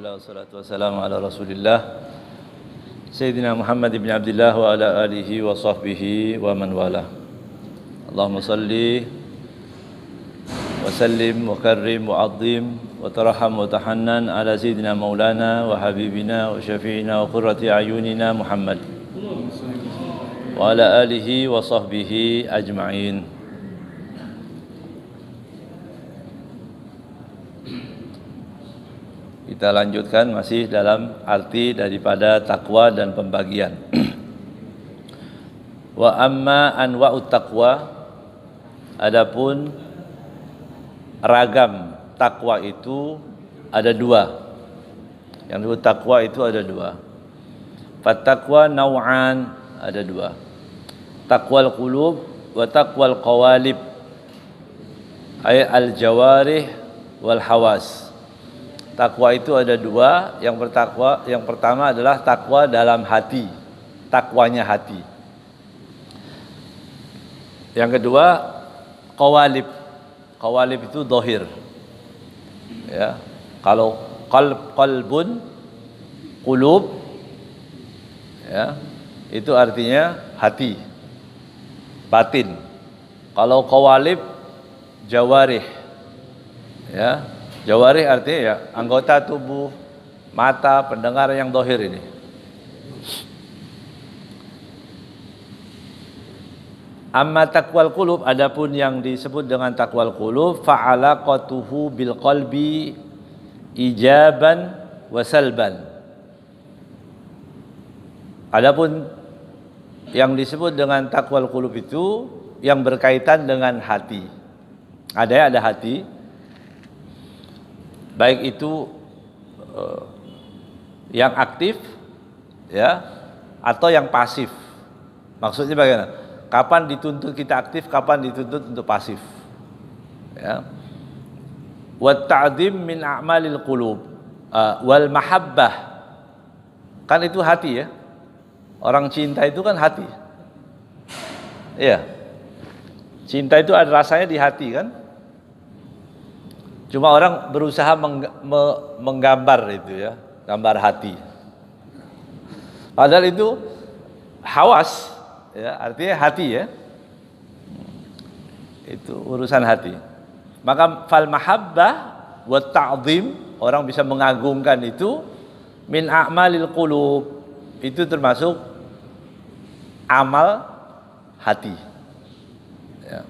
Alhamdulillah wassalatu wassalamu ala Rasulillah Sayyidina Muhammad ibn Abdullah wa ala alihi wa sahbihi wa man wala. Allahumma salli wa sallim wa karrim wa azim wa tarham wa tahannan ala Sayyidina Maulana wa habibina wa syafi'ina wa qurrati ayunina Muhammad wa ala alihi wa sahbihi ajma'in. Kita lanjutkan masih dalam arti daripada takwa dan pembagian. Wa amma anwa'ut taqwa, adapun ragam takwa itu ada dua. Yang disebut takwa itu ada dua. Fattaqwa naw'an, ada dua. Taqwal qulub wa taqwal qawalib, ay al jawarih wal hawas. Takwa itu ada dua. Yang pertama adalah takwa dalam hati, takwanya hati. Yang kedua qawalib. Qawalib itu zahir. Ya, kalau qalbun, qulub, ya, itu artinya hati, batin. Kalau qawalib jawarih, ya. Jawarih artinya ya anggota tubuh, mata, pendengar yang zahir ini. Amma taqwal qulub, adapun yang disebut dengan taqwal qulub, fa'alaqatuhu bil qalbi ijaban wa salban. Adapun yang disebut dengan taqwal qulub itu yang berkaitan dengan hati. Ada hati, baik itu yang aktif, ya, atau yang pasif. Maksudnya bagaimana? Kapan dituntut kita aktif, kapan dituntut untuk pasif, ya. Wa ta'zim min a'malil qulub wal mahabbah, kan itu hati, ya. Orang cinta itu kan hati, iya. Cinta itu ada rasanya di hati, kan. Cuma orang berusaha menggambar itu, ya, gambar hati. Padahal itu hawas, ya, artinya hati, ya. Itu urusan hati. Maka fal mahabbah wa ta'zim, orang bisa mengagungkan itu, min a'malil qulub, itu termasuk amal hati. Ya.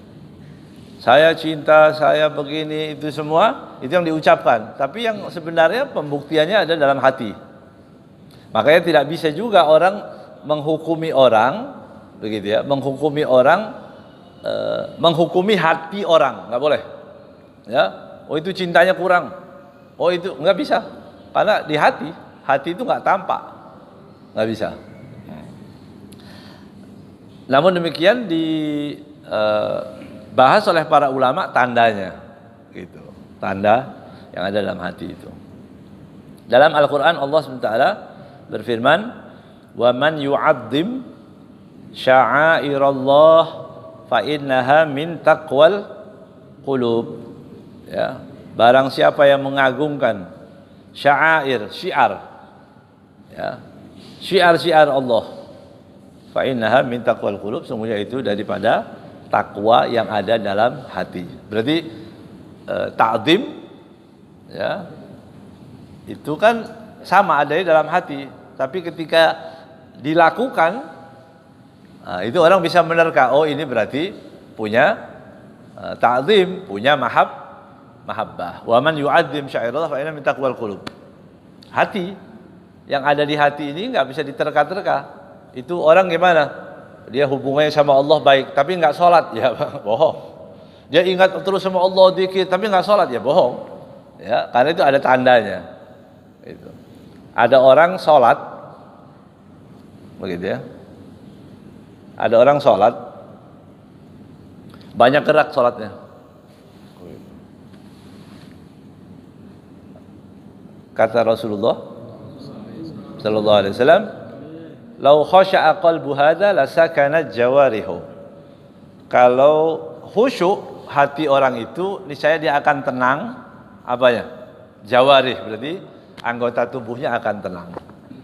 Saya cinta, saya begini, itu semua itu yang diucapkan, tapi yang sebenarnya pembuktiannya ada dalam hati. Makanya tidak bisa juga orang menghukumi orang begitu, ya, menghukumi orang, menghukumi hati orang, nggak boleh, ya. Oh itu cintanya kurang, oh itu nggak bisa, karena di hati itu nggak tampak, nggak bisa. Namun demikian bahas oleh para ulama tandanya, gitu, tanda yang ada dalam hati itu. Dalam Al-Quran Allah SWT berfirman, wa man yu'adzim sya'airallah fa innaha min taqwal qulub, ya, barang siapa yang mengagungkan syiar, ya, syiar Allah, fa innaha min taqwal qulub, semuanya itu daripada takwa yang ada dalam hati. Berarti ta'zim, ya, itu kan sama adanya dalam hati, tapi ketika dilakukan, itu orang bisa menerka, oh ini berarti punya ta'zim, punya mahabbah. Wa man yu'azzim syairallah fa inna min taqwal qulub. Hati, yang ada di hati ini nggak bisa diterka-terka. Itu orang gimana? Dia hubungannya sama Allah baik, tapi nggak sholat, ya bohong. Dia ingat terus sama Allah dikit, tapi nggak sholat, ya bohong. Ya, karena itu ada tandanya. Itu. Ada orang sholat, begitu, ya. Ada orang sholat, banyak gerak sholatnya. Kata Rasulullah Sallallahu Alaihi Wasallam, lau khasya'a qalbu hadza lasakanat jawarihu. Kalau khusyuk hati orang itu, niscaya dia akan tenang apanya? Jawarih, berarti anggota tubuhnya akan tenang.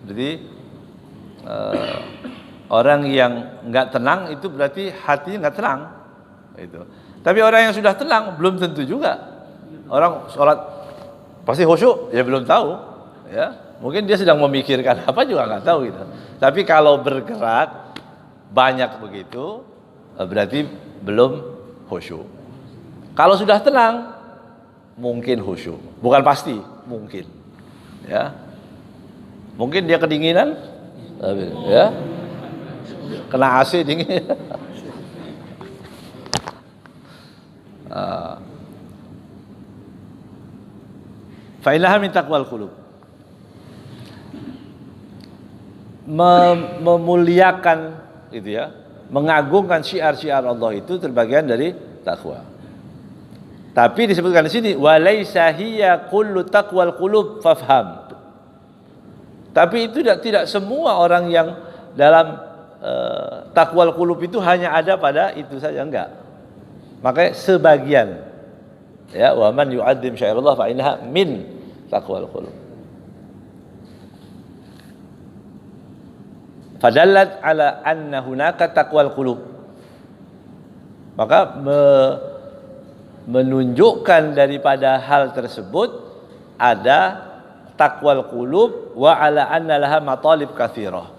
Jadi orang yang nggak tenang itu berarti hatinya nggak tenang. Itu. Tapi orang yang sudah tenang belum tentu juga. Orang sholat pasti khusyuk, ya belum tahu. Ya, mungkin dia sedang memikirkan apa juga nggak tahu gitu. Tapi kalau bergerak banyak begitu, berarti belum khusyuk. Kalau sudah tenang, mungkin khusyuk. Bukan pasti, mungkin. Ya, mungkin dia kedinginan, ya, kena AC dingin. Fa'ilaha min taqwal qulub. Memuliakan itu ya, mengagungkan syiar-syiar Allah itu terbagian dari takwa. Tapi disebutkan di sini walaisa hiya kullu taqwal qulub fafham. Tapi itu tidak semua orang yang dalam taqwal qulub itu hanya ada pada itu saja, enggak. Makanya sebagian ya, wa man yu'azzim syairallah fa innaha min taqwal qulub. Fadallat ala anna hunaka taqwal qulub. Maka menunjukkan daripada hal tersebut ada taqwal qulub wa ala anna laha matalib katsirah.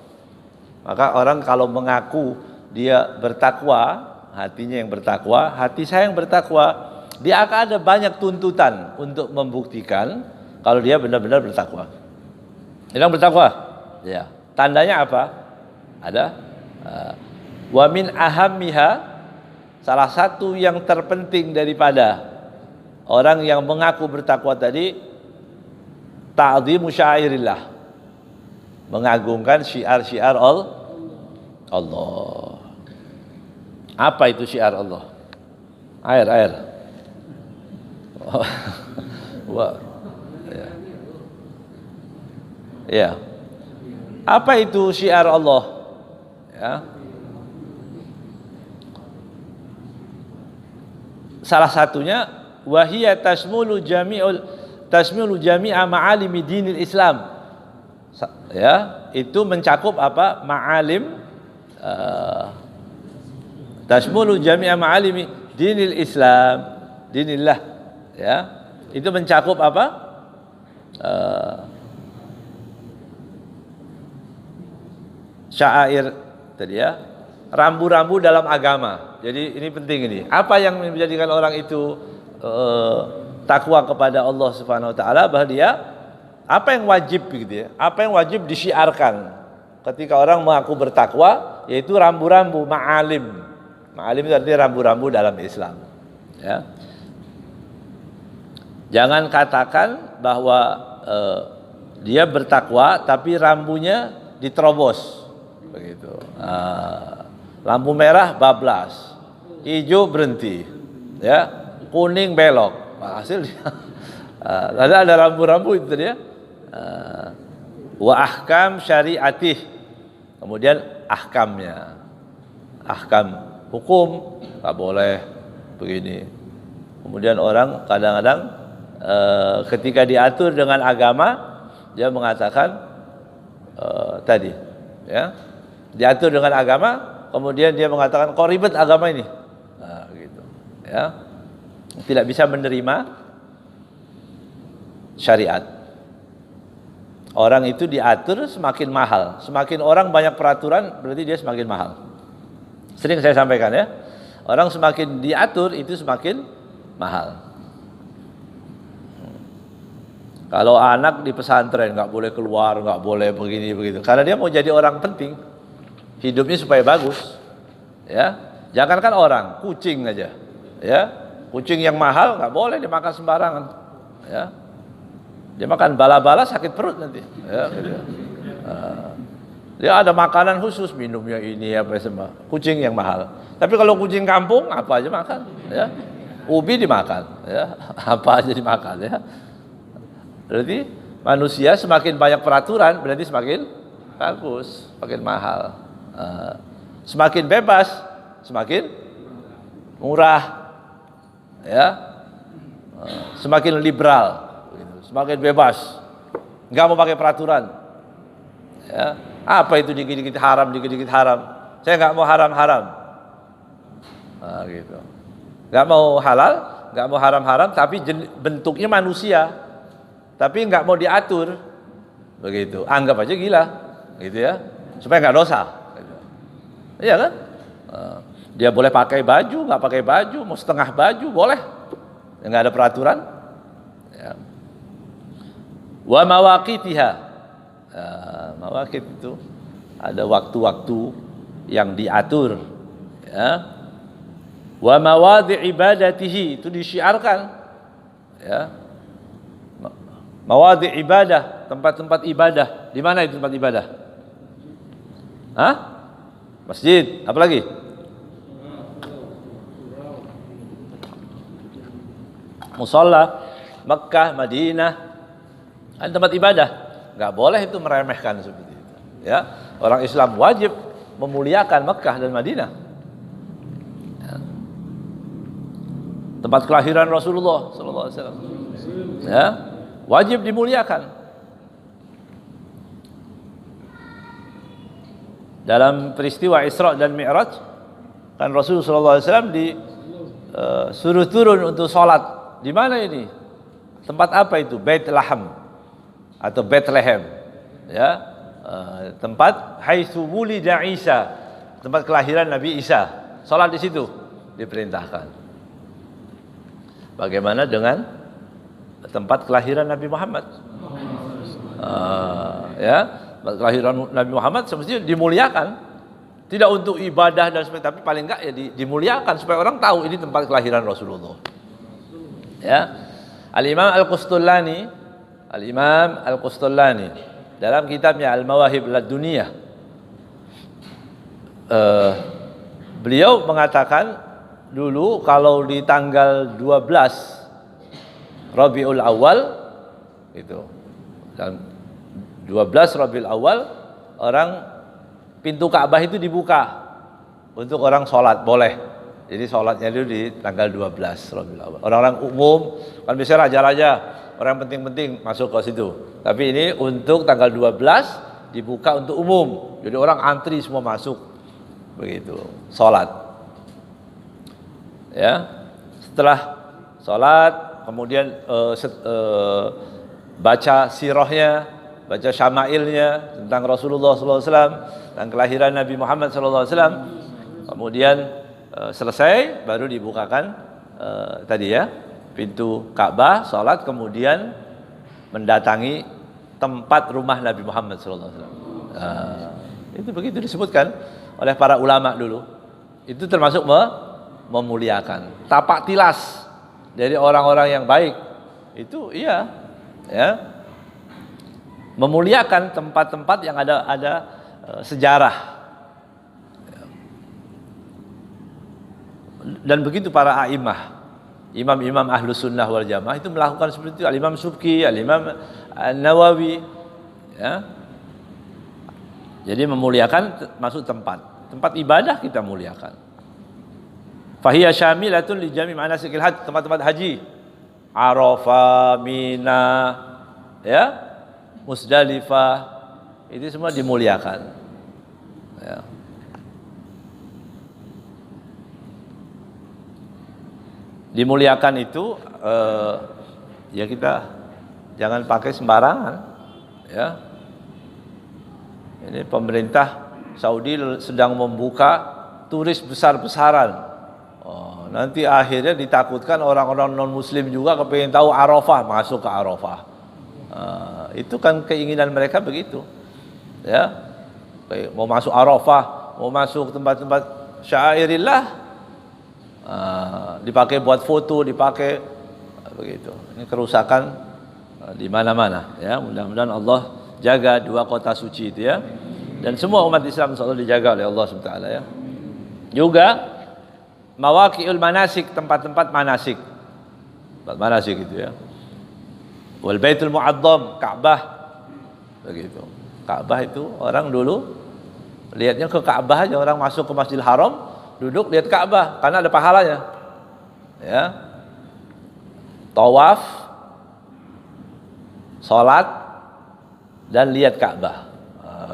Maka orang kalau mengaku dia bertakwa, hatinya yang bertakwa, hati saya yang bertakwa, dia akan ada banyak tuntutan untuk membuktikan kalau dia benar-benar bertakwa. Yang bertakwa, ya. Tandanya apa? Ada wa min ahammiha, salah satu yang terpenting daripada orang yang mengaku bertakwa tadi, ta'dhimu syairillah, mengagungkan syiar-syiar Allah. Apa itu syiar Allah? Air. Wah. Ya. Apa itu syiar Allah? Ya. Salah satunya wahiyya tasmulu jami'a ma'alimi dinil Islam. Ya, itu mencakup apa? Ma'alim tasmulu jami'a ma'alimi dinil Islam, dinillah. Ya. Itu mencakup apa? Syair tadi ya, rambu-rambu dalam agama. Jadi ini penting ini. Apa yang menjadikan orang itu takwa kepada Allah Subhanahu wa taala, bahwa dia apa yang wajib gitu ya? Apa yang wajib disiarkan ketika orang mengaku bertakwa, yaitu rambu-rambu ma'alim. Ma'alim itu artinya rambu-rambu dalam Islam. Ya. Jangan katakan bahwa dia bertakwa tapi rambunya diterobos. Begitu. Lampu merah bablas, hijau berhenti, ya, kuning belok. Hasil ada rambu-rambu itu tadi ya. Wa ahkam syariatih, kemudian ahkamnya, ahkam hukum nggak boleh begini. Kemudian orang kadang-kadang ketika diatur dengan agama, dia mengatakan tadi, ya. Diatur dengan agama, kemudian dia mengatakan kok ribet agama ini, nah, gitu, ya, tidak bisa menerima syariat. Orang itu diatur semakin mahal, semakin orang banyak peraturan berarti dia semakin mahal. Sering saya sampaikan ya, orang semakin diatur itu semakin mahal. Kalau anak di pesantren nggak boleh keluar, nggak boleh begini begitu, karena dia mau jadi orang penting. Hidupnya supaya bagus, ya. Jangankan orang, kucing aja, ya. Kucing yang mahal nggak boleh dimakan sembarangan, ya. Dia makan bala-bala sakit perut nanti, ya. Gitu. Dia ada makanan khusus, minumnya ini apa semua. Kucing yang mahal. Tapi kalau kucing kampung apa aja makan, ya. Ubi dimakan, ya. Apa aja dimakan, ya. Berarti manusia semakin banyak peraturan berarti semakin bagus, semakin mahal. Semakin bebas, semakin murah, ya. Semakin liberal, semakin bebas, nggak mau pakai peraturan. Ya, apa itu dikit-dikit haram, dikit-dikit haram? Saya nggak mau haram-haram. Nah, gitu. Nggak mau halal, nggak mau haram-haram, tapi bentuknya manusia, tapi nggak mau diatur, begitu. Anggap aja gila, gitu ya, supaya nggak dosa. Gitu. Iya kan? Dia boleh pakai baju, nggak pakai baju, mau setengah baju boleh, nggak ada peraturan. Ya. Wa mawaqitiha, mawaqit itu ada waktu-waktu yang diatur. Ya. Wa mawadhi ibadatihi, itu disyiarkan. Ya. Mawadhi ibadah, tempat-tempat ibadah. Di mana itu tempat ibadah? Hah? Masjid, apa lagi? Musalla, Makkah, Madinah. Ada tempat ibadah. Enggak boleh itu meremehkan seperti itu. Ya. Orang Islam wajib memuliakan Makkah dan Madinah. Tempat kelahiran Rasulullah sallallahu alaihi wasallam. Ya, wajib dimuliakan. Dalam peristiwa Isra dan Mi'raj, kan Rasulullah sallallahu alaihi wasallam disuruh turun untuk salat. Di mana ini? Tempat apa itu? Baitlaham atau Bethlehem. Ya, tempat haitsu wulida Isa, tempat kelahiran Nabi Isa. Salat di situ diperintahkan. Bagaimana dengan tempat kelahiran Nabi Muhammad? Ya, tempat kelahiran Nabi Muhammad semestinya dimuliakan, tidak untuk ibadah dan sebagainya, tapi paling enggak ya dimuliakan supaya orang tahu ini tempat kelahiran Rasulullah. Ya, Al-Imam Al-Qustullani dalam kitabnya Al-Mawahib Laduniyah, beliau mengatakan dulu kalau di tanggal 12 Rabiul Awal itu, dan 12 Rabiul Awal orang pintu Ka'bah itu dibuka untuk orang sholat, boleh. Jadi sholatnya itu di tanggal 12 Rabiul Awal. Orang-orang umum kan biasanya raja-raja, orang penting-penting masuk ke situ. Tapi ini untuk tanggal 12 dibuka untuk umum. Jadi orang antri semua masuk, begitu sholat. Ya, setelah sholat kemudian baca sirahnya, baca syama'ilnya tentang Rasulullah SAW dan kelahiran Nabi Muhammad SAW. Kemudian selesai baru dibukakan tadi ya pintu Ka'bah, sholat, kemudian mendatangi tempat rumah Nabi Muhammad SAW. Itu begitu disebutkan oleh para ulama dulu. Itu termasuk memuliakan, tapak tilas dari orang-orang yang baik itu, iya, ya, memuliakan tempat-tempat yang ada sejarah. Dan begitu para a'imah, imam-imam Ahlus Sunnah wal Jamaah itu melakukan seperti itu. Al-Imam Subki, Al-Imam An-Nawawi, ya. Jadi memuliakan masuk tempat ibadah kita muliakan. Fahiya syamilatun li jami' manasikil hajj, tempat-tempat haji. Arafah, Mina, ya, Musdalifah, itu semua dimuliakan. Ya. Dimuliakan itu ya kita jangan pakai sembarangan. Ya. Ini pemerintah Saudi sedang membuka turis besar-besaran. Nanti akhirnya ditakutkan orang-orang non-muslim juga kepengen tahu Arafah, masuk ke Arafah. Itu kan keinginan mereka begitu. Ya. Mau masuk Arafah, mau masuk tempat-tempat syairillah, dipakai buat foto, dipakai begitu. Ini kerusakan di mana-mana, ya. Mudah-mudahan Allah jaga dua kota suci itu, ya. Dan semua umat Islam insyaallah dijaga oleh Allah Subhanahu wa taala, ya. Juga mawaqi'ul manasik, tempat-tempat manasik. Tempat manasik itu, ya. Wal Baitul Mu'azzam, Ka'bah. Begitu. Ka'bah itu orang dulu lihatnya ke Ka'bah aja, orang masuk ke Masjidil Haram, duduk lihat Ka'bah karena ada pahalanya. Ya. Tawaf, salat, dan lihat Ka'bah.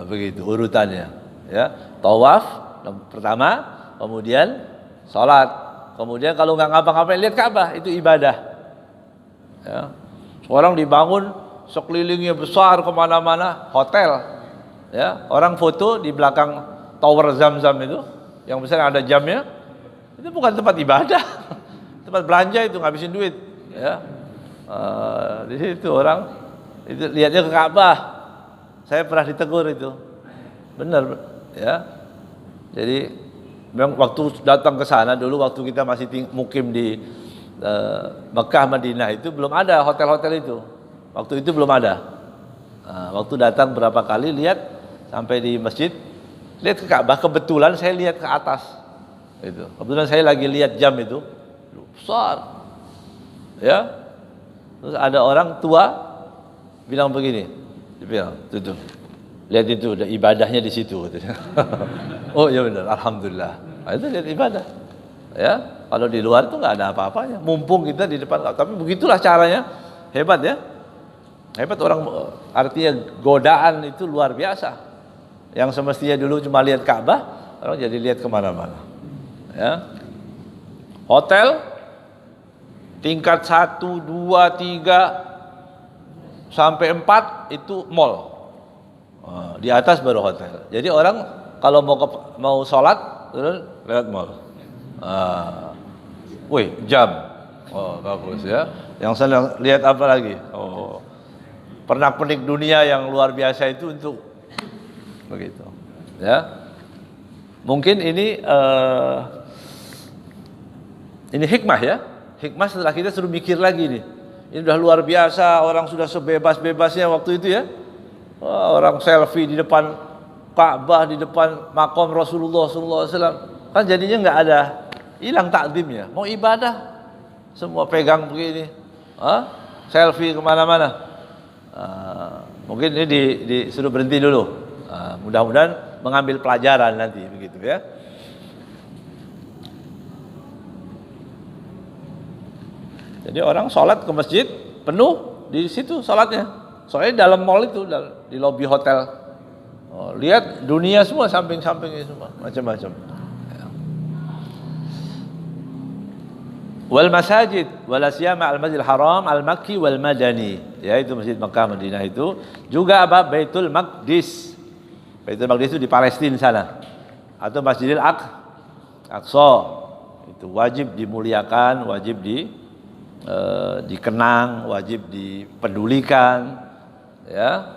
Begitu urutannya. Ya, tawaf pertama, kemudian salat, kemudian kalau nggak ngapa-ngapain lihat Ka'bah, itu ibadah. Ya. Orang dibangun sekelilingnya besar kemana-mana, hotel. Ya, orang foto di belakang tower Zam-Zam itu, yang besar ada jamnya, itu bukan tempat ibadah, tempat belanja itu ngabisin duit. Ya, di situ orang itu lihatnya ke Ka'bah. Saya pernah ditegur itu, benar, ya. Jadi memang waktu datang ke sana dulu, waktu kita masih mukim di Mekah, Madinah itu belum ada hotel-hotel itu. Waktu itu belum ada. Waktu datang berapa kali lihat sampai di masjid, lihat ke Ka'bah, kebetulan saya lihat ke atas. Itu. Kebetulan saya lagi lihat jam itu besar. Ya. Terus ada orang tua bilang begini. Dia bilang, tuh, lihat itu, ada ibadahnya di situ. Oh ya benar, alhamdulillah. Itu lihat ibadah. Ya, kalau di luar itu nggak ada apa-apanya. Mumpung kita di depan, tapi begitulah caranya. Hebat ya, hebat orang. Artinya godaan itu luar biasa. Yang semestinya dulu cuma lihat Ka'bah, orang jadi lihat kemana-mana. Ya, hotel tingkat 1, 2, 3 sampai 4 itu mall. Di atas baru hotel. Jadi orang kalau mau sholat turun lewat mall. Wih, jam. Oh, bagus ya. Yang saya lihat apa lagi? Oh, pernak-pernik dunia yang luar biasa itu untuk begitu. Ya. Mungkin ini hikmah ya. Hikmah setelah kita suruh mikir lagi nih. Ini sudah luar biasa, orang sudah sebebas-bebasnya waktu itu ya. Orang selfie di depan Ka'bah, di depan makam Rasulullah SAW. Kan jadinya nggak ada, hilang takdimnya. Mau ibadah, semua pegang begini. Selfie kemana-mana. Mungkin ini disuruh berhenti dulu. Mudah-mudahan mengambil pelajaran nanti begitu ya. Jadi orang sholat ke masjid penuh di situ sholatnya. Soalnya dalam mall itu, di lobi hotel. Lihat dunia semua, samping-sampingnya semua, macam-macam. Wal masajid wal asyama al masjidil haram al makki wal madani. Ya, itu masjid Mekah Madinah itu. Juga apa? Baitul Maqdis. Baitul Maqdis itu di Palestina sana. Atau Masjidil Aqsa. Itu wajib dimuliakan, wajib dikenang, wajib dipedulikan, ya.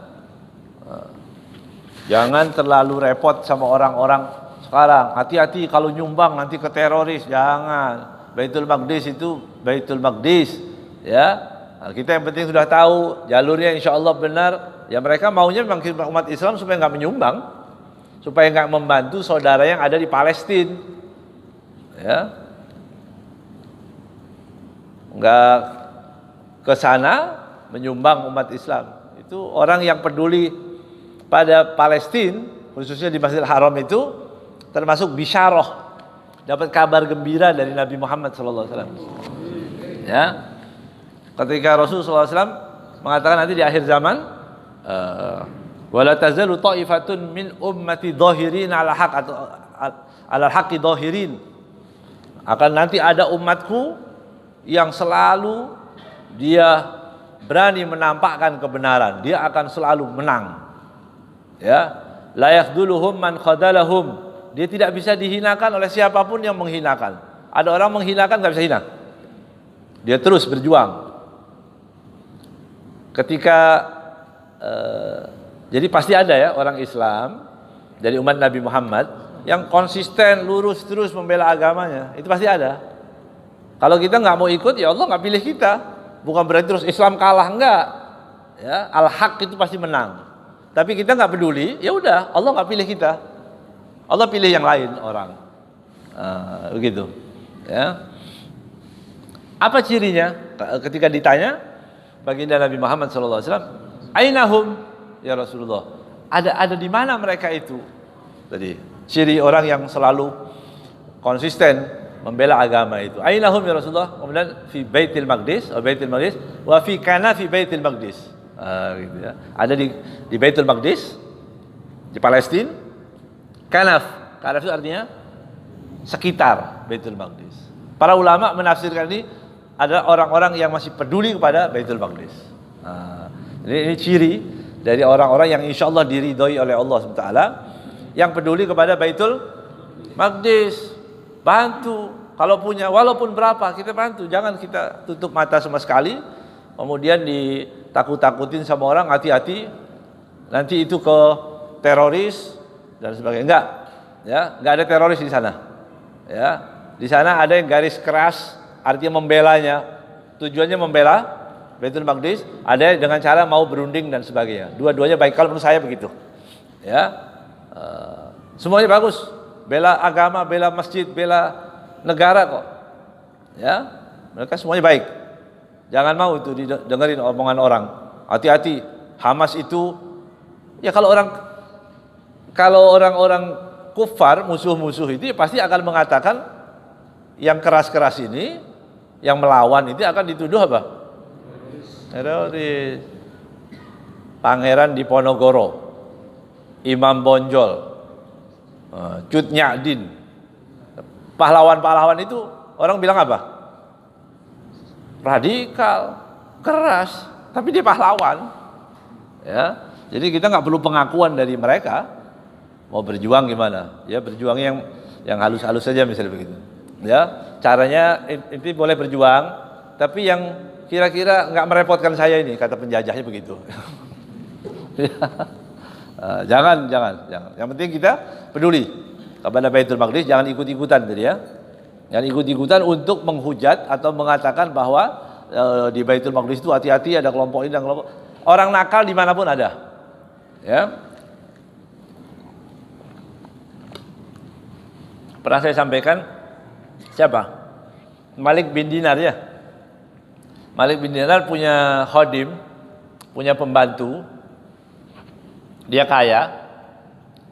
Jangan terlalu repot sama orang-orang sekarang. Hati-hati kalau nyumbang nanti ke teroris, jangan. Baitul Maqdis itu Baitul Maqdis, ya. Nah, kita yang penting sudah tahu jalurnya, insya Allah benar. Ya mereka maunya memang umat Islam supaya nggak menyumbang, supaya nggak membantu saudara yang ada di Palestina, ya. Nggak ke sana menyumbang umat Islam. Itu orang yang peduli pada Palestina, khususnya di Masjidil Haram itu termasuk bisyarah, dapat kabar gembira dari Nabi Muhammad SAW. Ya, ketika Rasulullah SAW mengatakan nanti di akhir zaman, wala tazalu ta'ifatun min ummati dhahirin ala haq atau ala haqqi dhahirin. Akan nanti ada umatku yang selalu dia berani menampakkan kebenaran, dia akan selalu menang. Ya, la yakhdhuluhum man khadalahum. Dia tidak bisa dihinakan oleh siapapun yang menghinakan. Ada orang menghinakan nggak bisa hina. Dia terus berjuang. Ketika jadi pasti ada ya orang Islam dari umat Nabi Muhammad yang konsisten lurus terus membela agamanya. Itu pasti ada. Kalau kita nggak mau ikut, ya Allah nggak pilih kita. Bukan berarti terus Islam kalah, enggak. Ya, al-haq itu pasti menang. Tapi kita nggak peduli, ya udah, Allah nggak pilih kita. Allah pilih yang lain orang. Begitu. Ya. Apa cirinya? Ketika ditanya baginda Nabi Muhammad SAW, Ainahum ya Rasulullah. Ada di mana mereka itu? Tadi ciri orang yang selalu konsisten membela agama itu. Ainahum ya Rasulullah. Kemudian fi Baitul Maqdis, wa fi kana fi Baitul Maqdis. Gitu ya. Ada di Baitul Maqdis, di Palestina. Kanaf itu artinya sekitar Baitul Maqdis. Para ulama menafsirkan ini adalah orang-orang yang masih peduli kepada Baitul Maqdis. Ini ciri dari orang-orang yang insya Allah diridhoi oleh Allah SWT, yang peduli kepada Baitul Maqdis. Bantu, kalau punya, walaupun berapa kita bantu. Jangan kita tutup mata sama sekali, kemudian ditakut-takutin sama orang, hati-hati nanti itu ke teroris dan sebagainya. Enggak, ya, enggak ada teroris di sana. Ya, di sana ada yang garis keras, artinya membelanya, tujuannya membela Baitul Maqdis. Ada dengan cara mau berunding dan sebagainya. Dua-duanya baik, kalau menurut saya begitu. Ya, semuanya bagus. Bela agama, bela masjid, bela negara kok. Ya, mereka semuanya baik. Jangan mau itu didengerin omongan orang. Hati-hati, Hamas itu, ya kalau orang-orang kufar, musuh-musuh itu pasti akan mengatakan yang keras-keras ini, yang melawan itu akan dituduh apa? Teroris. Pangeran Diponegoro, Imam Bonjol, Cut Nyak pahlawan-pahlawan itu orang bilang apa? Radikal, keras, tapi dia pahlawan. Ya, jadi kita nggak perlu pengakuan dari mereka. Mau berjuang gimana? Ya berjuang yang halus-halus saja misalnya begitu. Ya, caranya inti boleh berjuang, tapi yang kira-kira nggak merepotkan saya ini, kata penjajahnya begitu. Jangan. Yang penting kita peduli kepada Baitul Maqdis, jangan ikut-ikutan tadi ya. Jangan ikut-ikutan untuk menghujat atau mengatakan bahwa di Baitul Maqdis itu hati-hati, ada kelompok ini dan kelompok. Orang nakal dimanapun ada. Ya. Pernah saya sampaikan, siapa? Malik bin Dinar ya. Malik bin Dinar punya khodim, punya pembantu. Dia kaya.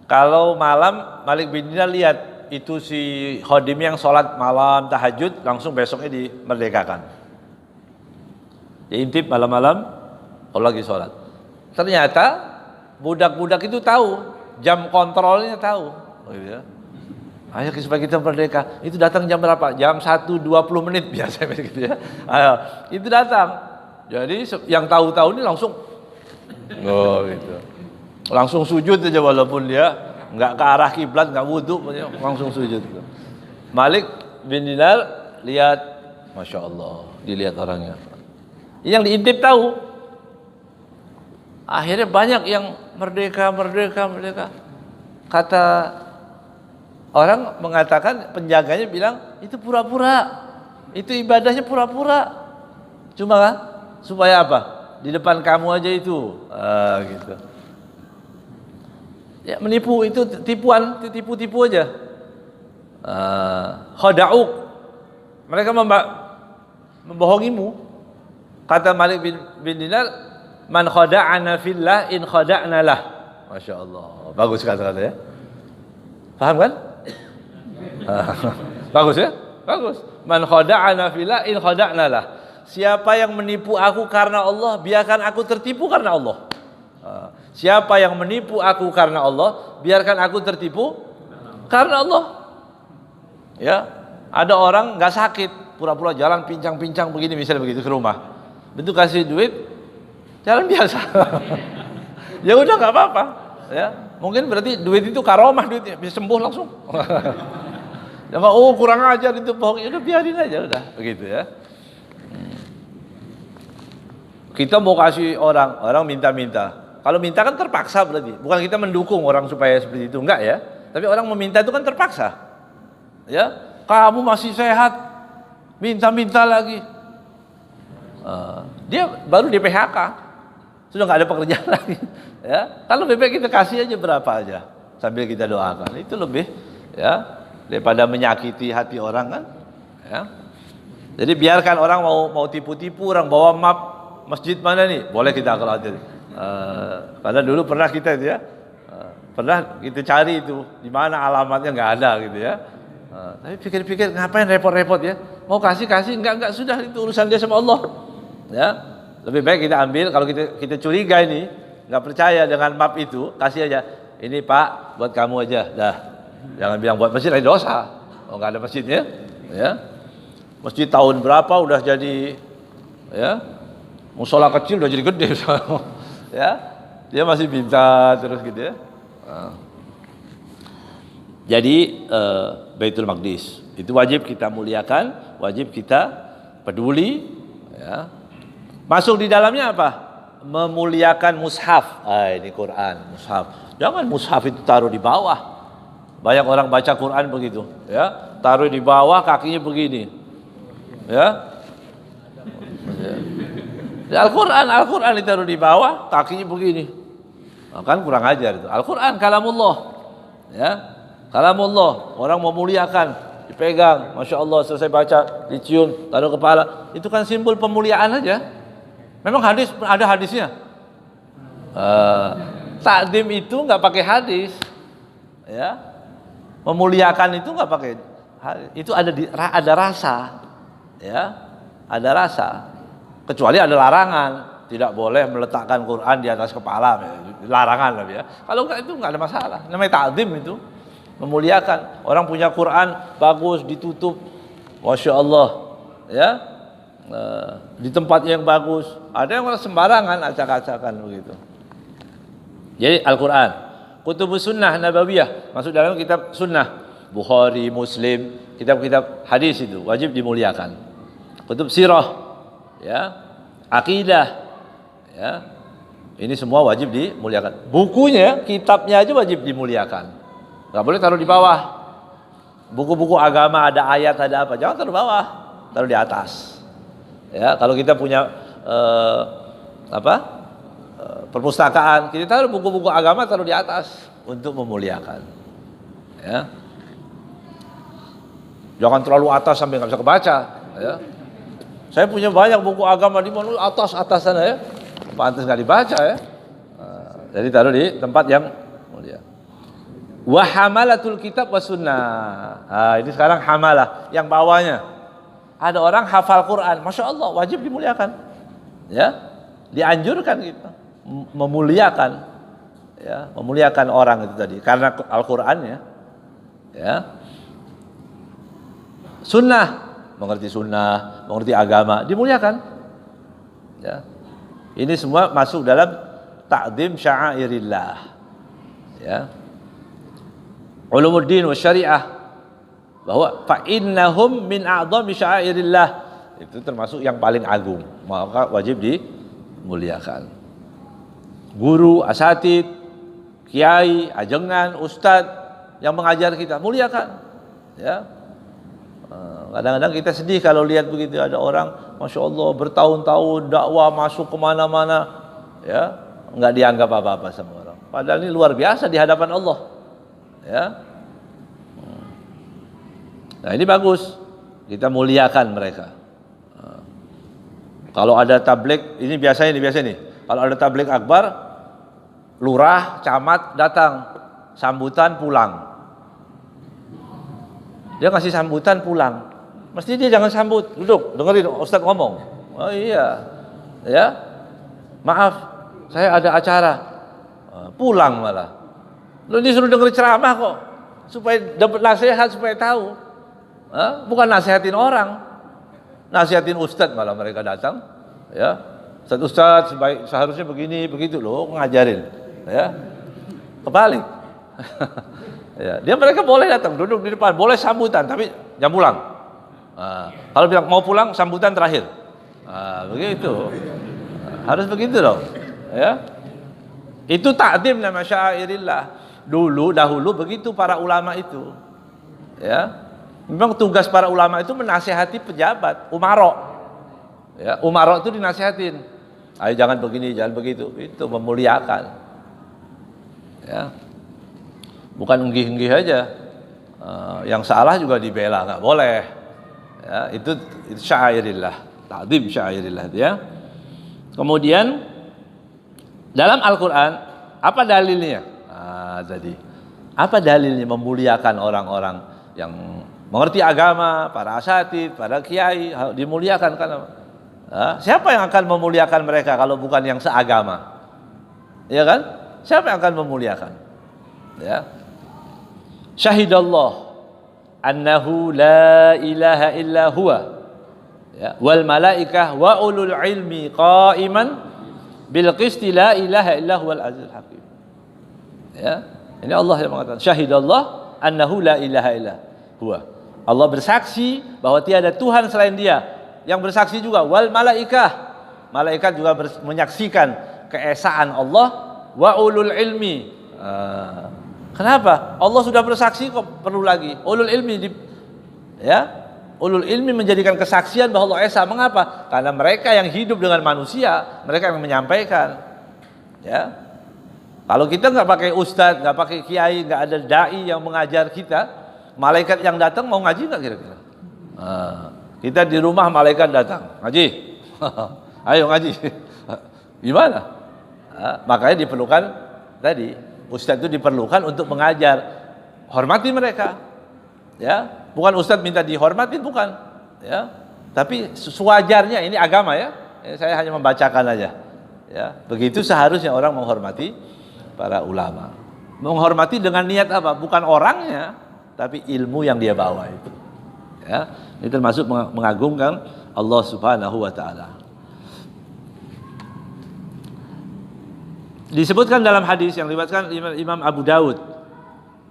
Kalau malam Malik bin Dinar lihat itu si khodim yang sholat malam tahajud, langsung besoknya dimerdekakan. Dia intip malam-malam, kalau lagi sholat. Ternyata budak-budak itu tahu, jam kontrolnya tahu. Oh iya. Ayo supaya kita merdeka. Itu datang jam berapa? Jam 1.20 biasa gitu ya. Ayo, itu datang. Jadi yang tahu-tahu ini langsung gitu. Langsung sujud aja walaupun dia enggak ke arah kiblat, enggak wudu, langsung sujud. Malik bin Dinar lihat, Masya Allah, dilihat orangnya. Yang diintip tahu. Akhirnya banyak yang merdeka. Kata orang mengatakan, penjaganya bilang itu pura-pura, itu ibadahnya pura-pura, cuma supaya apa? Di depan kamu aja itu, gitu. Ya menipu, itu tipuan, tipu aja. Khada'uk, mereka membohongimu. Kata Malik bin Dinar, man khada'ana fillah in khada'na lah. Masya Allah, bagus kata-kata ya. Paham kan? Bagus ya? Bagus. Man khada'ana fillah in khada'na lah. Siapa yang menipu aku karena Allah, biarkan aku tertipu karena Allah. Siapa yang menipu aku karena Allah, biarkan aku tertipu karena Allah. Ya, ada orang nggak sakit, pura-pura jalan pincang-pincang begini misalnya begitu ke rumah. Begitu kasih duit, jalan biasa. Ya udah nggak apa-apa. Ya, mungkin berarti duit itu karomah, duitnya bisa sembuh langsung. Jangan kurang ajar itu bohong, udah biarin aja udah begitu ya. Kita mau kasih orang minta-minta. Kalau minta kan terpaksa berarti, bukan kita mendukung orang supaya seperti itu, enggak ya. Tapi orang meminta itu kan terpaksa. Ya, kamu masih sehat, minta-minta lagi. Dia baru di PHK, sudah nggak ada pekerjaan lagi. Ya, kalau BP kita kasih aja berapa aja, sambil kita doakan, itu lebih ya daripada menyakiti hati orang kan. Ya. Jadi biarkan orang mau tipu-tipu, orang bawa map masjid mana nih, boleh kita kalau ada. Padahal dulu pernah kita itu ya, pernah kita cari itu di mana alamatnya nggak ada gitu ya. Tapi pikir-pikir ngapain repot-repot ya? Mau kasih enggak sudah, itu urusan dia sama Allah. Ya. Lebih baik kita ambil, kalau kita curiga ini, nggak percaya dengan map itu, kasih aja. Ini Pak, buat kamu aja, dah. Jangan bilang buat masjid, ada dosa. Oh, nggak ada masjidnya, ya. Masjid tahun berapa udah jadi, ya. Musola kecil udah jadi gede, ya. Dia masih minta terus gitu ya. Jadi Baitul Maqdis itu wajib kita muliakan, wajib kita peduli, ya. Masuk di dalamnya apa? Memuliakan mushaf. Ini Quran, mushaf. Jangan mushaf itu taruh di bawah. Banyak orang baca Quran begitu, ya. Taruh di bawah, kakinya begini. Ya. Al-Quran ditaruh di bawah, kakinya begini. Nah, kan kurang ajar itu. Al-Quran kalamullah. Ya. Kalamullah, orang memuliakan, dipegang, Masya Allah, selesai baca, dicium, taruh kepala. Itu kan simbol pemuliaan aja. Memang ada hadisnya. Takdim itu nggak pakai hadis, ya. Memuliakan itu nggak pakai hadis. Itu ada rasa, ya, ada rasa. Kecuali ada larangan, tidak boleh meletakkan Quran di atas kepala, larangan lah ya. Kalau nggak itu nggak ada masalah. Namanya takdim itu. Memuliakan. Orang punya Quran bagus ditutup, Masya Allah, ya, di tempat yang bagus. Ada yang orang sembarangan acak-acakan begitu. Jadi Al-Quran, kutubus sunnah nabawiyah, masuk dalam kitab sunnah, Bukhari, Muslim, kitab-kitab hadis itu wajib dimuliakan. Kutub sirah, ya, akidah, ya, ini semua wajib dimuliakan. Bukunya, kitabnya aja wajib dimuliakan. Gak boleh taruh di bawah. Buku-buku agama ada ayat, ada apa, jangan taruh bawah, taruh di atas. Ya, kalau kita punya perpustakaan, kita taruh buku-buku agama taruh di atas untuk memuliakan. Ya. Jangan terlalu atas sampai nggak bisa kebaca. Ya. Saya punya banyak buku agama di mana atas sana ya, pantas nggak dibaca ya. Jadi taruh di tempat yang mulia. Wa hamalatul kitab was sunnah. Ini sekarang hamalah, yang bawahnya. Ada orang hafal Quran, Masya Allah, wajib dimuliakan. Ya, dianjurkan kita memuliakan, ya, memuliakan orang itu tadi karena Al-Qur'annya. Ya. Sunnah, mengerti sunnah, mengerti agama, dimuliakan. Ya. Ini semua masuk dalam ta'zim sya'airillah. Ya. Ulumuddin wa syariah, bahwa fa innahum min a'dhami sya'airillah, itu termasuk yang paling agung, maka wajib dimuliakan. Guru, asatid, kiai, ajengan, ustadz yang mengajar kita, muliakan. Ya. Kadang-kadang kita sedih kalau lihat begitu, ada orang Masya Allah bertahun-tahun dakwah masuk kemana-mana, ya, nggak dianggap apa-apa sama orang. Padahal ini luar biasa di hadapan Allah. Ya. Nah, ini bagus, kita muliakan mereka. Kalau ada tabligh, ini biasa nih. Kalau ada tabligh akbar, lurah, camat datang, sambutan pulang. Dia kasih sambutan pulang. Mesti dia jangan sambut, duduk, dengerin Ustaz ngomong. Oh iya, ya, maaf, saya ada acara, pulang malah. Lu disuruh dengerin ceramah kok, supaya dapat nasihat, supaya tahu. Bukan nasihatin orang, nasihatin Ustaz malah mereka datang. Ya, Ustaz seharusnya begini, begitu loh, ngajarin. Ya, kebalik. Ya, mereka boleh datang, duduk di depan, boleh sambutan, tapi jangan pulang. Kalau bilang mau pulang, sambutan terakhir. Begitu. Harus begitu dong. Ya. Itu ta'zim nama syairillah. Dahulu begitu para ulama itu. Ya. Memang tugas para ulama itu menasihati pejabat, umaro. Ya, umaro itu dinasihatin. Ayo jangan begini, jangan begitu. Itu memuliakan. Ya. Bukan enggih-enggih aja. Yang salah juga dibela, enggak boleh. Ya, itu syairillah, ta'zim syairillah, ya. Kemudian dalam Al-Qur'an apa dalilnya? Jadi apa dalilnya memuliakan orang-orang yang mengerti agama, para asatid, para kiai, dimuliakan karena Siapa yang akan memuliakan mereka kalau bukan yang seagama? Ya kan? Siapa yang akan memuliakan? Ya. Syahidallah annahu la ilaha illa huwa, ya, wal malaikah wa ulul ilmi qa'iman bil qisti la ilaha illa huwal azizul hakim. Ya, ini Allah yang mengatakan syahidallah annahu la ilaha illa huwa. Allah bersaksi bahwa tiada Tuhan selain Dia. Yang bersaksi juga wal malaikah. Malaikat juga menyaksikan keesaan Allah, wa ulul ilmi. Kenapa? Allah sudah bersaksi kok perlu lagi ulul ilmi ulul ilmi menjadikan kesaksian bahwa Allah Esa. Mengapa? Karena mereka yang hidup dengan manusia, mereka yang menyampaikan. Ya. Kalau kita nggak pakai ustadz, nggak pakai kiai, nggak ada dai yang mengajar kita, malaikat yang datang mau ngaji nggak kira-kira? Kita di rumah malaikat datang, ngaji, ayo ngaji, gimana? Makanya diperlukan tadi. Ustadz itu diperlukan untuk mengajar, hormati mereka, ya, bukan ustadz minta dihormati, bukan, ya, tapi sewajarnya ini agama ya, saya hanya membacakan aja, ya, begitu seharusnya orang menghormati para ulama, menghormati dengan niat apa? Bukan orangnya, tapi ilmu yang dia bawa itu, ya, ini termasuk mengagungkan Allah Subhanahu Wa Taala. Disebutkan dalam hadis yang diriwayatkan Imam Abu Daud,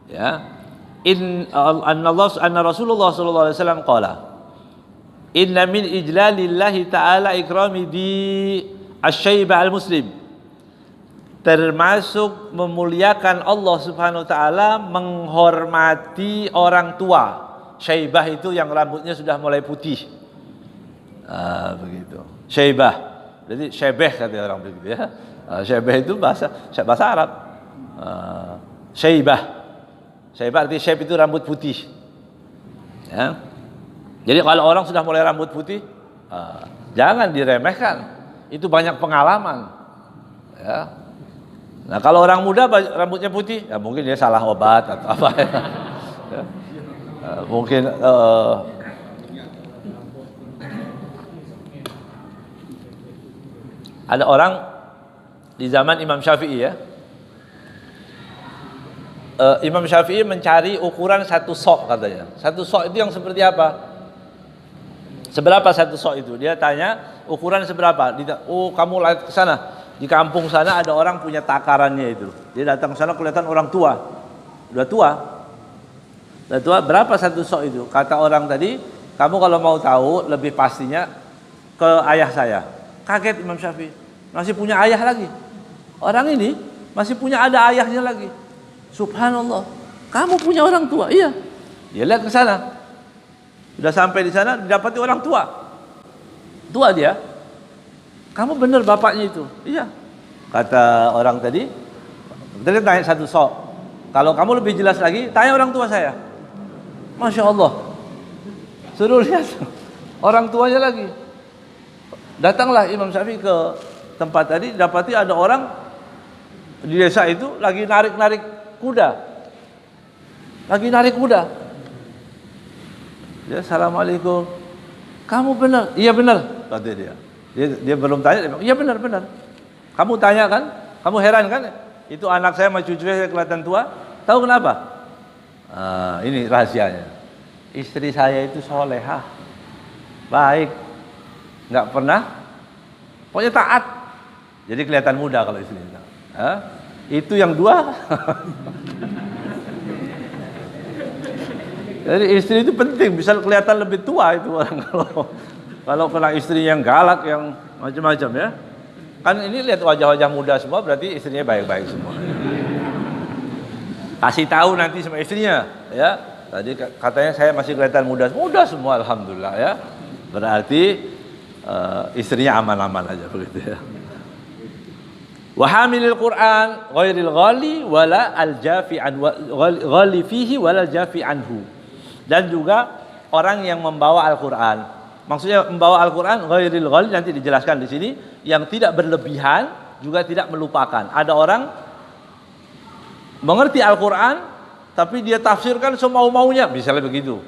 ya, anna Rasulullah sallallahu alaihi wasallam qala inna min ijlalillahi ta'ala ikrami di asy-syaiba al-muslim, termasuk memuliakan Allah Subhanahu wa taala menghormati orang tua. Syaibah itu yang rambutnya sudah mulai putih, begitu, syaibah, jadi syebeh kata orang begitu, ya. Syaibah itu bahasa Arab. Syaibah artinya syaib itu rambut putih. Ya. Jadi kalau orang sudah mulai rambut putih, jangan diremehkan. Itu banyak pengalaman. Ya. Nah kalau orang muda rambutnya putih, ya mungkin dia salah obat atau apa. Ya. Mungkin ada orang di zaman Imam Syafi'i, ya. Imam Syafi'i mencari ukuran satu sok katanya. Satu sok itu yang seperti apa? Seberapa satu sok itu? Dia tanya ukuran seberapa? Oh kamu lihat ke sana. Di kampung sana ada orang punya takarannya itu. Dia datang ke sana kelihatan orang tua. Udah tua. Berapa satu sok itu? Kata orang tadi, kamu kalau mau tahu lebih pastinya ke ayah saya. Kaget Imam Syafi'i. Masih punya ayah lagi. Orang ini masih punya ada ayahnya lagi. Subhanallah. Kamu punya orang tua? Iya. Dia lihat ke sana. Sudah sampai di sana didapati orang tua. Tua dia. Kamu benar bapaknya itu? Iya. Kata orang tadi. Tadi tanya satu sok. Kalau kamu lebih jelas lagi, tanya orang tua saya. Masya Allah. Suruh lihat orang tuanya lagi. Datanglah Imam Syafi'i ke tempat tadi, dapati ada orang di desa itu lagi narik kuda. Dia assalamualaikum. Kamu benar? Iya benar, kata dia. Dia belum tanya, iya benar. Kamu tanya kan? Kamu heran kan? Itu anak saya sama cucu saya kelihatan tua. Tahu kenapa? Ini rahasianya. Istri saya itu solehah, baik, nggak pernah, pokoknya taat. Jadi kelihatan muda kalau istrinya. Itu yang dua. Jadi istri itu penting, bisa kelihatan lebih tua itu orang kalau kena istri yang galak, yang macam-macam, ya. Kan ini lihat wajah-wajah muda semua, berarti istrinya baik-baik semua. Kasih tahu nanti sama istrinya, ya. Tadi katanya saya masih kelihatan muda semua, alhamdulillah, ya. Berarti istrinya aman-aman aja begitu, ya. Wa hamilil Qur'an ghairil ghali wala al-jafi an ghali fihi wala al-jafi anhu. Dan juga orang yang membawa Al-Qur'an. Maksudnya membawa Al-Qur'an ghairil ghali, nanti dijelaskan di sini, yang tidak berlebihan juga tidak melupakan. Ada orang mengerti Al-Qur'an tapi dia tafsirkan semau-maunya, misalnya begitu.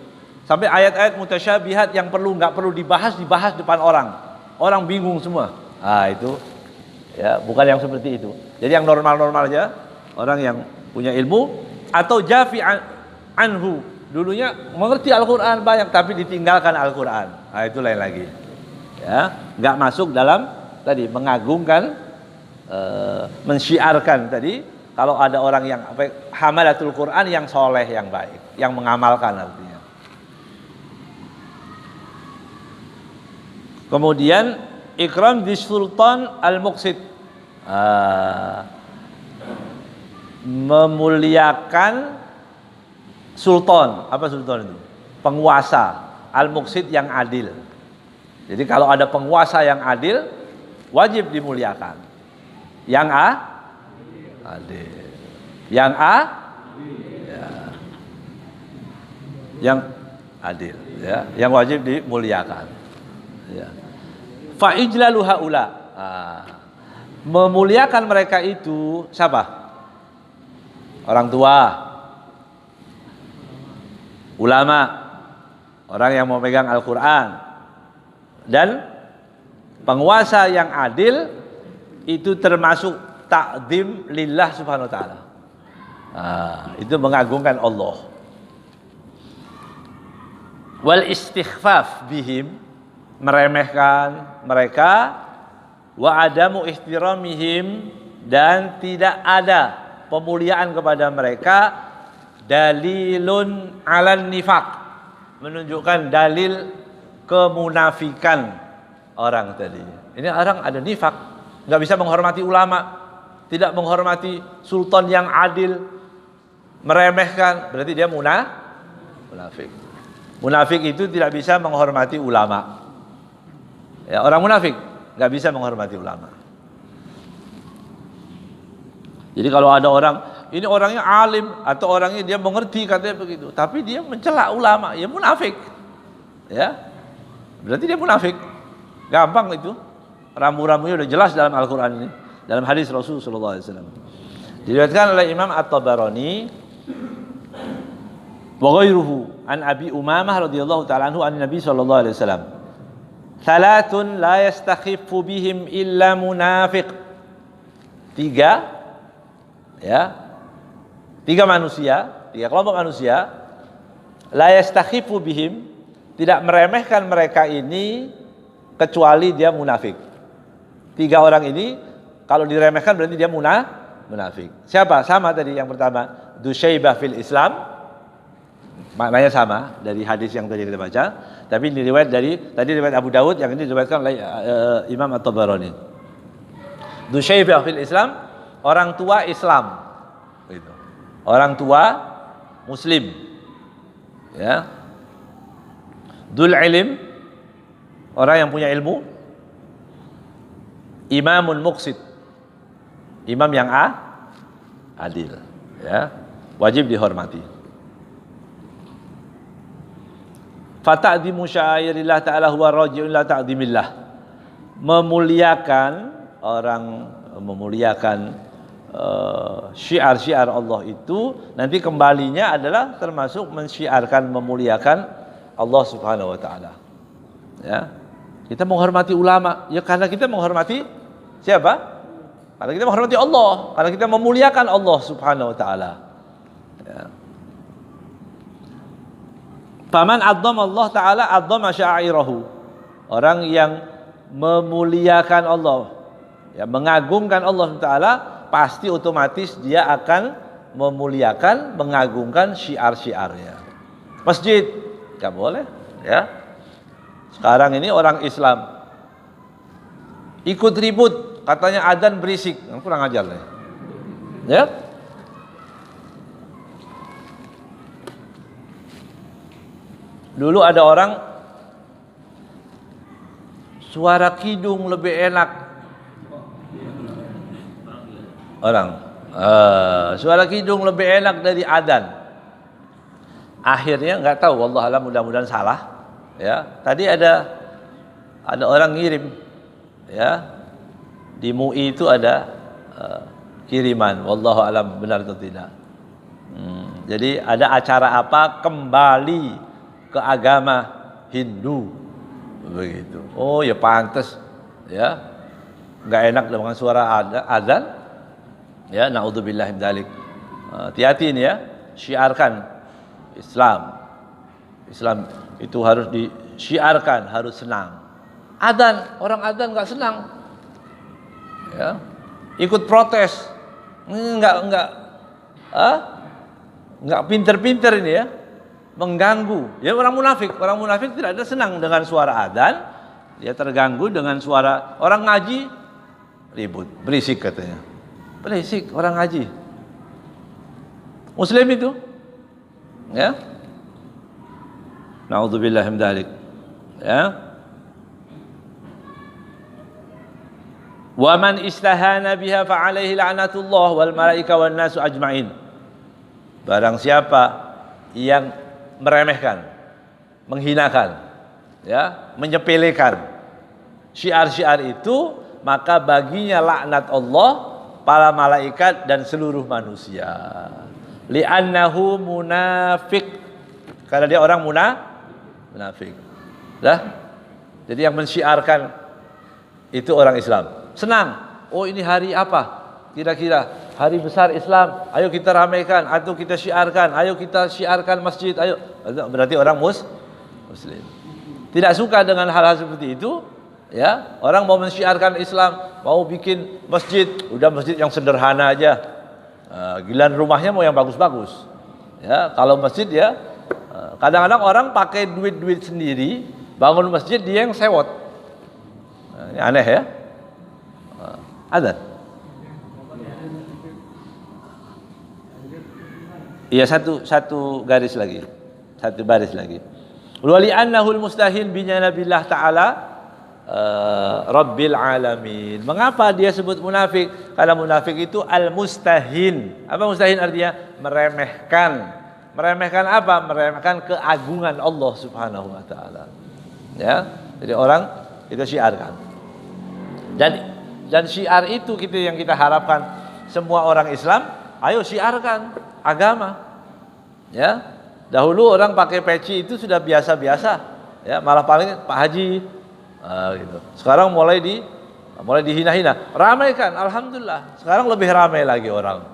Sampai ayat-ayat mutasyabihat yang enggak perlu dibahas depan orang. orang bingung semua. Itu ya, bukan yang seperti itu. Jadi yang normal-normal aja, orang yang punya ilmu atau jafi anhu, dulunya mengerti Al-Qur'an banyak tapi ditinggalkan Al-Qur'an. Itu lain lagi. Ya, enggak masuk dalam tadi mengagungkan, mensyiarkan tadi. Kalau ada orang yang hamalatul Quran yang soleh, yang baik, yang mengamalkan artinya. Kemudian ikram di sultan al-muqsid, memuliakan sultan. Apa sultan itu? Penguasa al-muqsid yang adil. Jadi kalau ada penguasa yang adil, wajib dimuliakan. Yang adil. Yang ya. Yang adil, ya, yang wajib dimuliakan. Ya. Fa ijlalu haula. Memuliakan mereka itu siapa? Orang tua, ulama, orang yang mau pegang Al-Qur'an, dan penguasa yang adil. Itu termasuk ta'zim lillah subhanahu wa ta'ala. Itu mengagungkan Allah. Wal istighfaf bihim, meremehkan mereka. Wa adamu ihtiramihim, dan tidak ada pemuliaan kepada mereka. Dalilun alan nifaq, menunjukkan dalil kemunafikan orang tadi. Ini orang ada nifaq, nggak bisa menghormati ulama, tidak menghormati sultan yang adil, meremehkan, berarti dia munafik. Munafik itu tidak bisa menghormati ulama. Ya, orang munafik nggak bisa menghormati ulama. Jadi kalau ada orang, ini orangnya alim atau orangnya dia mengerti katanya begitu, tapi dia mencela ulama, ya munafik. Ya, berarti dia munafik. Gampang itu. Rambu-rambunya udah jelas dalam Al-Quran ini, dalam hadis Rasulullah SAW. Diriwayatkan oleh Imam At-Tabarani wa ghairuhu an Abi Umamah radhiyallahu ta'ala anhu an Nabi sallallahu alaihi wasallam. Thalathun la yastakhiffu bihim illa munafiq. Tiga manusia, tiga kelompok manusia, la yastakhiffu bihim, tidak meremehkan mereka ini kecuali dia munafik. Tiga orang ini kalau diremehkan berarti dia munafik. Siapa? Sama tadi yang pertama, Dusyaibah fil Islam. Maknanya sama dari hadis yang tadi kita baca, tapi ini riwayat riwayat Abu Dawud, yang ini diriwayatkan oleh Imam At-Tabarani. Dusyaibah fil Islam, orang tua Islam. Gitu. Orang tua Muslim. Ya. Dul ilm, orang yang punya ilmu. Imamun muqsid, imam yang adil, ya, wajib dihormati. Fata'dimu syairillah ta'ala huwa raji'un la ta'dimillah, memuliakan syiar-syiar Allah itu nanti kembalinya adalah termasuk mensyiarkan, memuliakan Allah Subhanahu wa taala. Ya. Kita menghormati ulama ya karena kita menghormati siapa? Karena kita menghormati Allah, karena kita memuliakan Allah Subhanahu wa taala. Ya. Faman 'azzama Allah taala 'azzama sya'irahu. Orang yang memuliakan Allah, ya, mengagungkan Allah taala, pasti otomatis dia akan memuliakan, mengagungkan syiar-syiarnya. Masjid enggak boleh, ya. Sekarang ini orang Islam ikut ribut, katanya adzan berisik, kurang ajar lah. Ya. Dulu ada orang suara kidung lebih enak. Suara kidung lebih enak dari adzan. Akhirnya nggak tahu, wallahualam, mudah-mudahan salah. Ya, tadi ada orang ngirim, ya, di MUI itu ada kiriman, wallahu alam benar atau tidak. Jadi ada acara apa, kembali ke agama Hindu, begitu. Oh ya pantas, ya, nggak enak dengan suara azan, ya, naudzubillah min dzalik. Hati-hati ini ya, syiarkan Islam. Islam itu harus disyiarkan, harus senang. Orang adzan nggak senang, ya, ikut protes, nggak pinter-pinter ini ya, mengganggu. Ya orang munafik tidak ada senang dengan suara adzan, dia terganggu dengan suara orang ngaji, ribut, berisik katanya, berisik orang ngaji. Muslim itu, ya, naudzubillah min dzalik, ya. Wa man istahana biha fa alaihi la'natullah wal malaika wan nasu ajmain. Barang siapa yang meremehkan, menghinakan, ya, menyepelekan syiar-syiar itu, maka baginya laknat Allah, para malaikat dan seluruh manusia. Li'annahu munafiq. Karena dia orang munafik. Dah. Jadi yang mensyiarkan itu orang Islam. Senang. Oh, ini hari apa? Kira-kira hari besar Islam. Ayo kita ramaikan, atau kita syiarkan. Ayo kita syiarkan masjid. Ayo. Berarti orang Muslim. Tidak suka dengan hal-hal seperti itu, ya. Orang mau mensyiarkan Islam, mau bikin masjid, udah masjid yang sederhana aja. Giliran rumahnya mau yang bagus-bagus. Ya, kalau masjid ya, kadang-kadang orang pakai duit-duit sendiri bangun masjid, dia yang sewot. Ini aneh ya. Ada. Iya, satu garis lagi. Satu baris lagi. Wali annahul mustahil bi nabiillah taala Rabbil alamin. Mengapa dia sebut munafik? Karena munafik itu al-mustahin. Apa mustahin artinya? Meremehkan. Meremehkan apa? Meremehkan keagungan Allah Subhanahu wa taala. Ya. Jadi orang itu syiarkan. Dan syiar itu yang kita harapkan semua orang Islam, ayo syiarkan agama. Ya. Dahulu orang pakai peci itu sudah biasa-biasa. Ya, malah paling Pak Haji. Gitu. Sekarang mulai dihina-hina. Ramaikan, alhamdulillah. Sekarang lebih ramai lagi orang.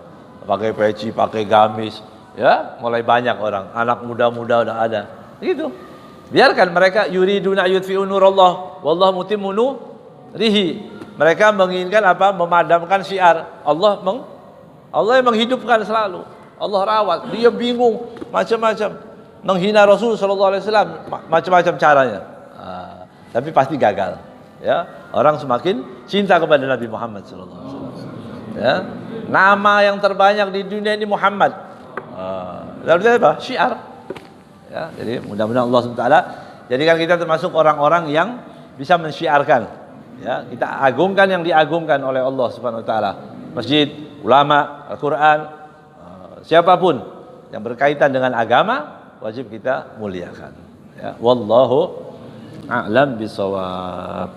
Pakai peci, pakai gamis, ya, mulai banyak orang. Anak muda-muda udah ada. Gitu. Biarkan mereka yuriduna yutfi'u nurallah wallahu mutimmu nurihi. Mereka menginginkan apa? Memadamkan syiar. Allah yang menghidupkan selalu. Allah rawat. Dia bingung macam-macam. Menghina Rasul sallallahu alaihi wasallam macam-macam caranya. Tapi pasti gagal. Ya, orang semakin cinta kepada Nabi Muhammad sallallahu alaihi wasallam. Ya. Nama yang terbanyak di dunia ini Muhammad. Lalu apa? Syiar. Ya, jadi mudah-mudahan Allah Subhanahu wa taala jadikan kita termasuk orang-orang yang bisa mensyiarkan. Ya, kita agungkan yang diagungkan oleh Allah Subhanahu wa taala. Masjid, ulama, Al-Qur'an, siapapun yang berkaitan dengan agama wajib kita muliakan. Ya, wallahu a'lam bisawab.